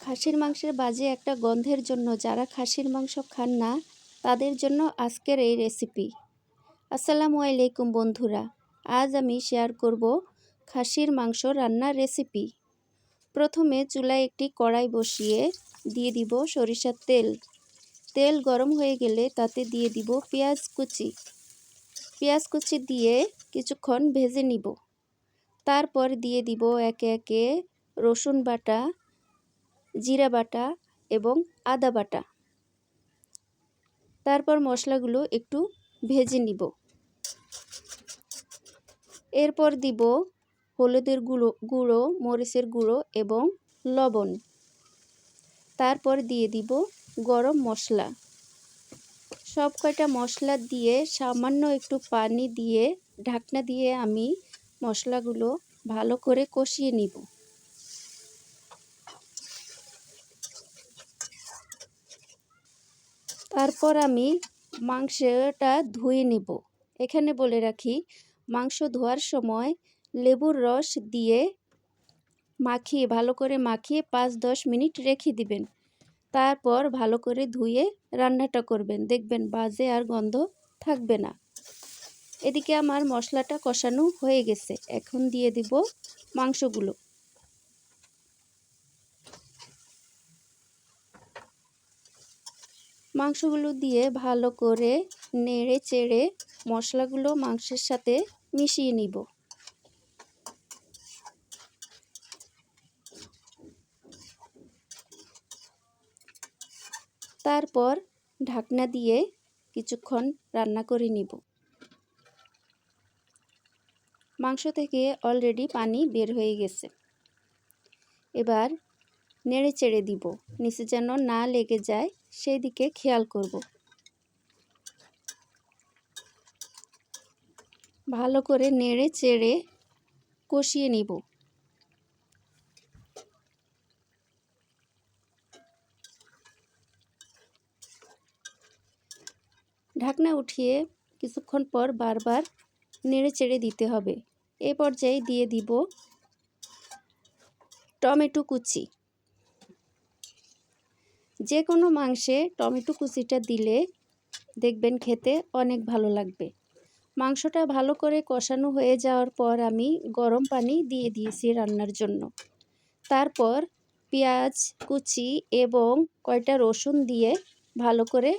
খাসির মাংসের বাজে একটা গন্ধের জন্য যারা খাসির মাংস খান না তাদের জন্য আজকের এই রেসিপি। আসসালামু আলাইকুম বন্ধুরা, আজ আমি শেয়ার করব খাসির মাংস রান্নার রেসিপি। প্রথমে চুলায় একটি কড়াই বসিয়ে দিয়ে দিব সরিষার তেল। তেল গরম হয়ে গেলে তাতে দিয়ে দিব পেঁয়াজ কুচি দিয়ে কিছুক্ষণ ভেজে নিব। তারপর দিয়ে দিব একে একে রসুন বাটা, জিরা বাটা এবং আদা বাটা। তারপর মশলাগুলো একটু ভেজে নিব। এরপর দিব হলুদের গুঁড়ো, মরিচের গুঁড়ো এবং লবণ। তারপর দিয়ে দিব গরম মশলা। সব কয়টা মশলা দিয়ে সামান্য একটু পানি দিয়ে ঢাকনা দিয়ে আমি মশলাগুলো ভালো করে কষিয়ে নিব। তারপর আমি মাংসটা ধুয়ে নেব। এখানে বলে রাখি, মাংস ধোয়ার সময় লেবুর রস দিয়ে ভালো করে মাখিয়ে 5-10 মিনিট রেখে দিবেন। তারপর ভালো করে ধুয়ে রান্নাটা করবেন, দেখবেন বাজে আর গন্ধ থাকবে না। এদিকে আমার মশলাটা কষানো হয়ে গেছে, এখন দিয়ে দিব মাংসগুলো। মাংসগুলো দিয়ে ভালো করে নেড়ে চেড়ে মশলাগুলো মাংসের সাথে মিশিয়ে নিব। তারপর ঢাকনা দিয়ে কিছুক্ষণ রান্না করে নিব। মাংস থেকে অলরেডি পানি বের হয়ে গেছে। এবার নেড়ে চেড়ে দিব, নিচে যেন না লেগে যায় সেই দিকে খেয়াল করব। ভালো করে নেড়ে চেড়ে কষিয়ে নিব। ঢাকনা উঠিয়ে কিছুক্ষণ পর বারবার নেড়ে চেড়ে দিতে হবে। এই পর্যায়ে দিয়ে দিব টমেটো কুচি। যে কোনো মাংসে টমেটো কুচিটা দিলে দেখবেন খেতে অনেক ভালো লাগবে। মাংসটা ভালো করে কষানো হয়ে যাওয়ার পর আমি গরম পানি দিয়ে দিয়েছি রান্নার জন্য। তারপর পেঁয়াজ কুচি এবং কয়টা রসুন দিয়ে ভালো করে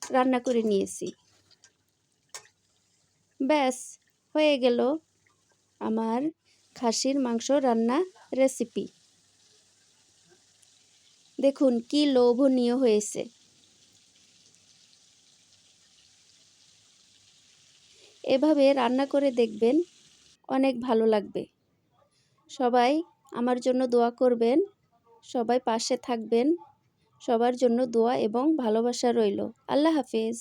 রান্না করে নিয়েছি। ব্যাস, হয়ে গেল আমার খাসির মাংস রান্না রেসিপি। দেখুন কি লোভনীয় হয়েছে। এভাবে রান্না করে দেখবেন, অনেক ভালো লাগবে। সবাই আমার জন্য দোয়া করবেন, সবাই পাশে থাকবেন। সবার জন্য দোয়া এবং ভালোবাসা রইল। আল্লাহ হাফেজ।